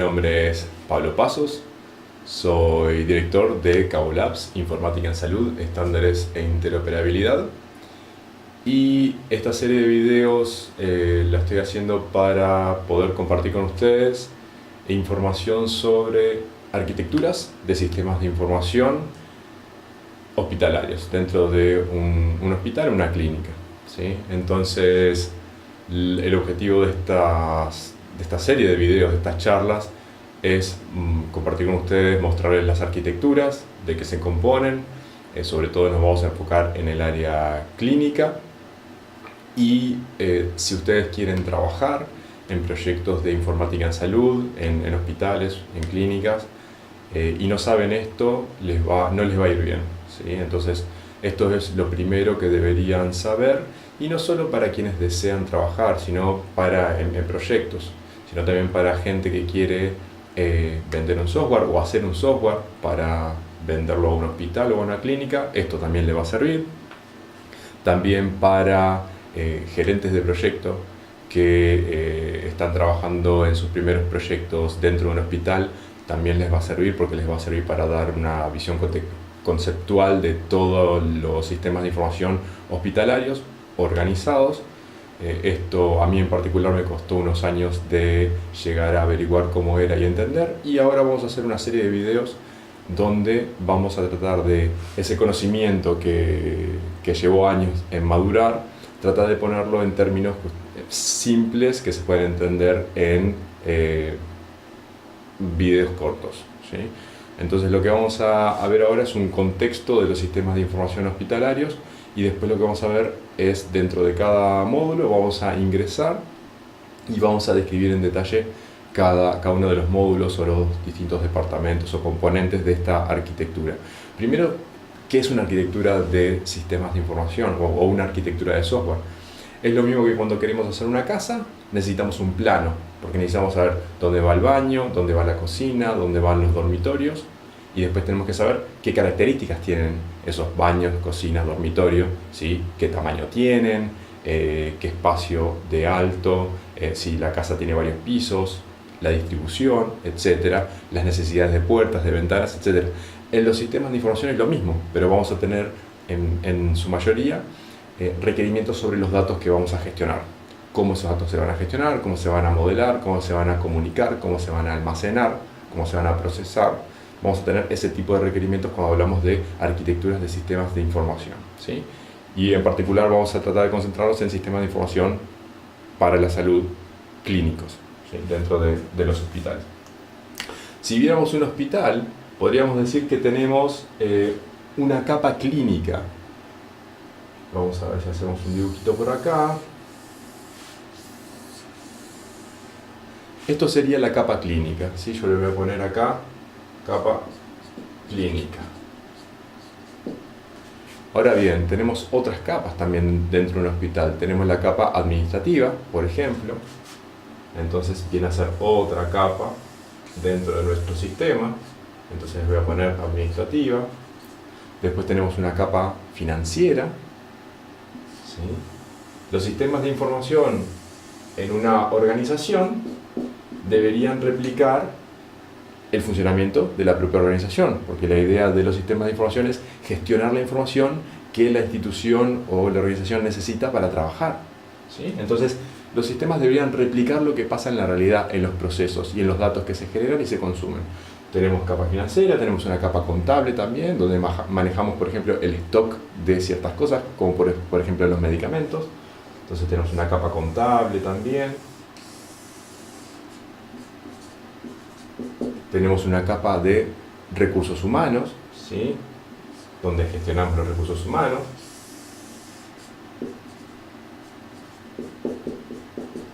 nombre es Pablo Pasos, soy director de Cabo Labs, Informática en Salud, Estándares e Interoperabilidad. Y esta serie de videos la estoy haciendo para poder compartir con ustedes información sobre arquitecturas de sistemas de información hospitalarios dentro de un hospital o una clínica, ¿sí? Entonces, el objetivo de esta serie de videos, de estas charlas, es compartir con ustedes, mostrarles las arquitecturas, de qué se componen. Sobre todo nos vamos a enfocar en el área clínica. Y si ustedes quieren trabajar en proyectos de informática en salud, en hospitales, en clínicas, y no saben esto, no les va a ir bien, ¿sí? Entonces, esto es lo primero que deberían saber, y no solo para quienes desean trabajar, sino en proyectos, sino también para gente que quiere vender un software o hacer un software para venderlo a un hospital o a una clínica. Esto también le va a servir. También para gerentes de proyecto que están trabajando en sus primeros proyectos dentro de un hospital, también les va a servir, porque les va a servir para dar una visión conceptual de todos los sistemas de información hospitalarios organizados. Esto a mí en particular me costó unos años de llegar a averiguar cómo era y entender, y ahora vamos a hacer una serie de videos donde vamos a tratar de ese conocimiento que llevó años en madurar, tratar de ponerlo en términos simples que se pueden entender en videos cortos, ¿sí? Entonces lo que vamos a ver ahora es un contexto de los sistemas de información hospitalarios, y después lo que vamos a ver es, dentro de cada módulo vamos a ingresar y vamos a describir en detalle cada uno de los módulos o los distintos departamentos o componentes de esta arquitectura. Primero, ¿qué es una arquitectura de sistemas de información o una arquitectura de software? Es lo mismo que cuando queremos hacer una casa, necesitamos un plano, porque necesitamos saber dónde va el baño, dónde va la cocina, dónde van los dormitorios, y después tenemos que saber qué características tienen esos baños, cocinas, dormitorios, ¿sí? Qué tamaño tienen, qué espacio de alto, si la casa tiene varios pisos, la distribución, etcétera, las necesidades de puertas, de ventanas, etcétera. En los sistemas de información es lo mismo, pero vamos a tener en su mayoría requerimientos sobre los datos que vamos a gestionar. Cómo esos datos se van a gestionar, cómo se van a modelar, cómo se van a comunicar, cómo se van a almacenar, cómo se van a procesar. Vamos a tener ese tipo de requerimientos cuando hablamos de arquitecturas de sistemas de información, ¿sí? Y en particular vamos a tratar de concentrarnos en sistemas de información para la salud clínicos, ¿sí? Dentro de los hospitales. Si viéramos un hospital, podríamos decir que tenemos una capa clínica. Vamos a ver si hacemos un dibujito por acá. Esto sería la capa clínica, ¿sí? Yo le voy a poner acá capa clínica. Ahora bien, tenemos otras capas también dentro de un hospital. Tenemos la capa administrativa, por ejemplo. Entonces viene a ser otra capa dentro de nuestro sistema. Entonces voy a poner administrativa. Después tenemos una capa financiera, ¿sí? Los sistemas de información en una organización deberían replicar el funcionamiento de la propia organización, porque la idea de los sistemas de información es gestionar la información que la institución o la organización necesita para trabajar, ¿sí? Entonces, los sistemas deberían replicar lo que pasa en la realidad, en los procesos y en los datos que se generan y se consumen. Tenemos capa financiera, tenemos una capa contable también, donde manejamos, por ejemplo, el stock de ciertas cosas, como por ejemplo los medicamentos. Entonces tenemos una capa contable también. Tenemos una capa de recursos humanos, ¿sí? Donde gestionamos los recursos humanos.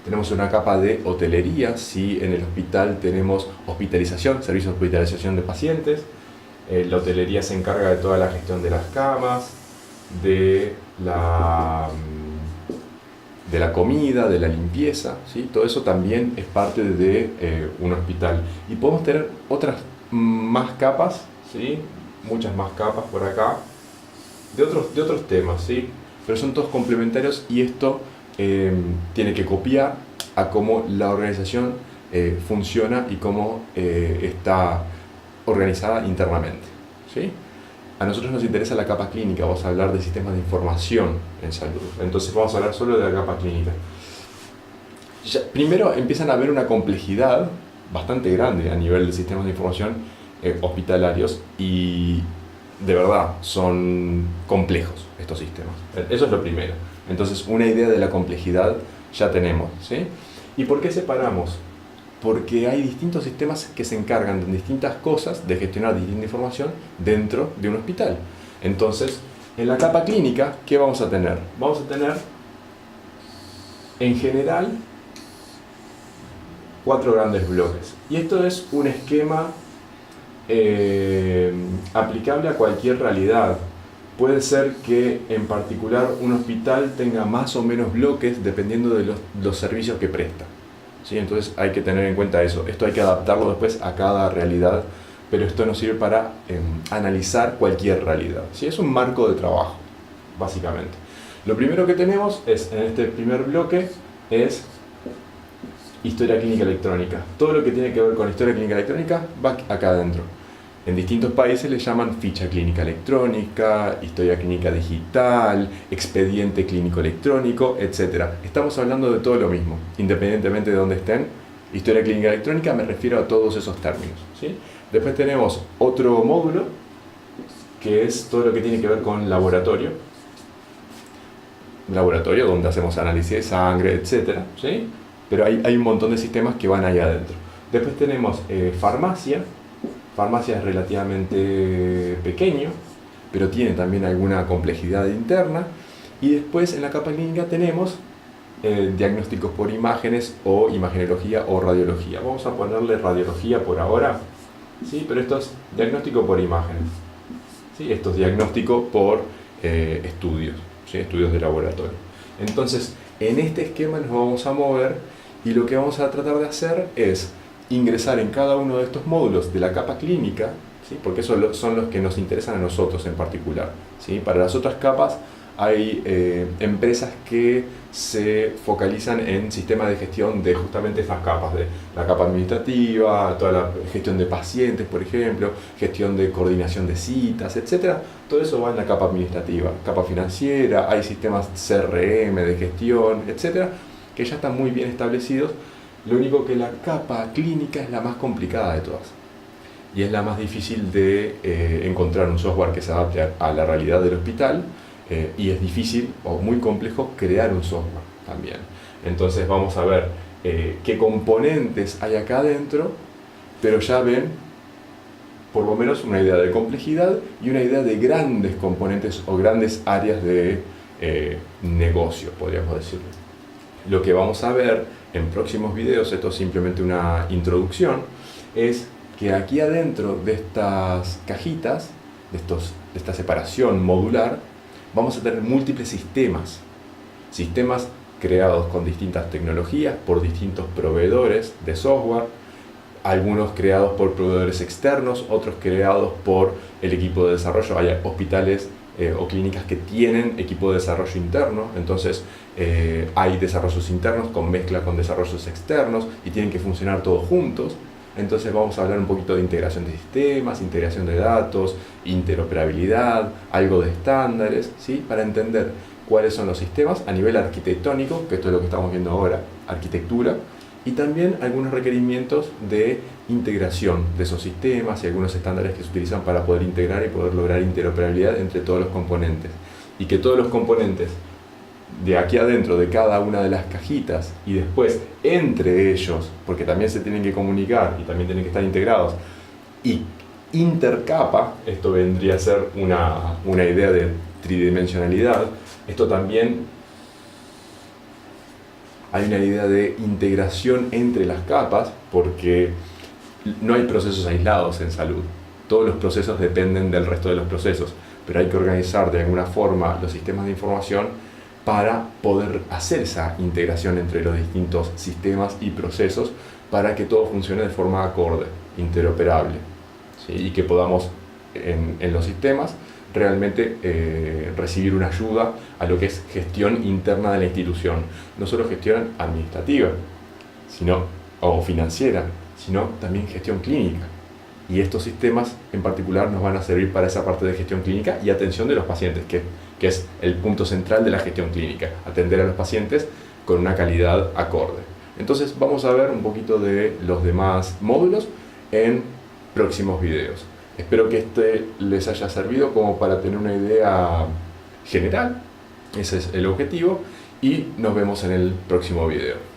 Tenemos una capa de hotelería, si en el hospital tenemos hospitalización, servicios de hospitalización de pacientes. La hotelería se encarga de toda la gestión de las camas, de la comida, de la limpieza, ¿sí? Todo eso también es parte de un hospital. Y podemos tener otras más capas, ¿sí? Muchas más capas por acá, de otros temas, ¿sí? Pero son todos complementarios, y esto tiene que copiar a cómo la organización funciona y cómo está organizada internamente, ¿sí? A nosotros nos interesa la capa clínica, vamos a hablar de sistemas de información en salud. Entonces vamos a hablar solo de la capa clínica. Primero empiezan a haber una complejidad bastante grande a nivel de sistemas de información hospitalarios y de verdad son complejos estos sistemas. Eso es lo primero. Entonces una idea de la complejidad ya tenemos, ¿sí? ¿Y por qué separamos? Porque hay distintos sistemas que se encargan de distintas cosas, de gestionar distinta información dentro de un hospital. Entonces, en la capa clínica, ¿qué vamos a tener? Vamos a tener, en general, 4 grandes bloques. Y esto es un esquema aplicable a cualquier realidad. Puede ser que en particular un hospital tenga más o menos bloques dependiendo de los servicios que presta, ¿sí? Entonces hay que tener en cuenta eso. Esto hay que adaptarlo después a cada realidad, pero esto nos sirve para analizar cualquier realidad, ¿sí? Es un marco de trabajo, básicamente. Lo primero que tenemos es, en este primer bloque, es historia clínica electrónica. Todo lo que tiene que ver con historia clínica electrónica va acá adentro. En distintos países le llaman ficha clínica electrónica, historia clínica digital, expediente clínico electrónico, etc. Estamos hablando de todo lo mismo, independientemente de dónde estén. Historia clínica electrónica me refiero a todos esos términos, ¿sí? Después tenemos otro módulo, que es todo lo que tiene que ver con laboratorio. Laboratorio donde hacemos análisis de sangre, etc., ¿sí? Pero hay un montón de sistemas que van ahí adentro. Después tenemos farmacia. Farmacia es relativamente pequeño, pero tiene también alguna complejidad interna. Y después en la capa clínica tenemos diagnósticos por imágenes o imagenología o radiología. Vamos a ponerle radiología por ahora, ¿sí? Pero esto es diagnóstico por imágenes, ¿sí? Esto es diagnóstico por estudios, ¿sí? Estudios de laboratorio. Entonces, en este esquema nos vamos a mover y lo que vamos a tratar de hacer es ingresar en cada uno de estos módulos de la capa clínica, ¿sí? Porque esos son los que nos interesan a nosotros en particular, ¿sí? Para las otras capas hay empresas que se focalizan en sistemas de gestión de justamente estas capas, de la capa administrativa, toda la gestión de pacientes, por ejemplo, gestión de coordinación de citas, etc. Todo eso va en la capa administrativa, capa financiera, hay sistemas CRM de gestión, etc., que ya están muy bien establecidos. Lo único que la capa clínica es la más complicada de todas y es la más difícil de encontrar un software que se adapte a la realidad del hospital, y es difícil o muy complejo crear un software también. Entonces vamos a ver qué componentes hay acá adentro, pero ya ven por lo menos una idea de complejidad y una idea de grandes componentes o grandes áreas de negocio, podríamos decirlo. Lo que vamos a ver en próximos videos, esto es simplemente una introducción, es que aquí adentro de estas cajitas, de esta separación modular, vamos a tener múltiples sistemas. Sistemas creados con distintas tecnologías, por distintos proveedores de software, algunos creados por proveedores externos, otros creados por el equipo de desarrollo. Hay hospitales o clínicas que tienen equipo de desarrollo interno, entonces hay desarrollos internos con mezcla con desarrollos externos y tienen que funcionar todos juntos. Entonces vamos a hablar un poquito de integración de sistemas, integración de datos, interoperabilidad, algo de estándares, ¿sí? Para entender cuáles son los sistemas a nivel arquitectónico, que esto es lo que estamos viendo ahora, arquitectura, y también algunos requerimientos de integración de esos sistemas y algunos estándares que se utilizan para poder integrar y poder lograr interoperabilidad entre todos los componentes. Y que todos los componentes de aquí adentro de cada una de las cajitas y después entre ellos, porque también se tienen que comunicar y también tienen que estar integrados, y intercapa, esto vendría a ser una idea de tridimensionalidad, esto también hay una idea de integración entre las capas, porque no hay procesos aislados en salud, todos los procesos dependen del resto de los procesos, pero hay que organizar de alguna forma los sistemas de información para poder hacer esa integración entre los distintos sistemas y procesos para que todo funcione de forma acorde, interoperable, ¿sí? Y que podamos en los sistemas realmente recibir una ayuda a lo que es gestión interna de la institución, no solo gestión administrativa, sino o financiera, sino también gestión clínica. Y estos sistemas en particular nos van a servir para esa parte de gestión clínica y atención de los pacientes, que es el punto central de la gestión clínica, atender a los pacientes con una calidad acorde. Entonces vamos a ver un poquito de los demás módulos en próximos videos. Espero que este les haya servido como para tener una idea general. Ese es el objetivo y nos vemos en el próximo video.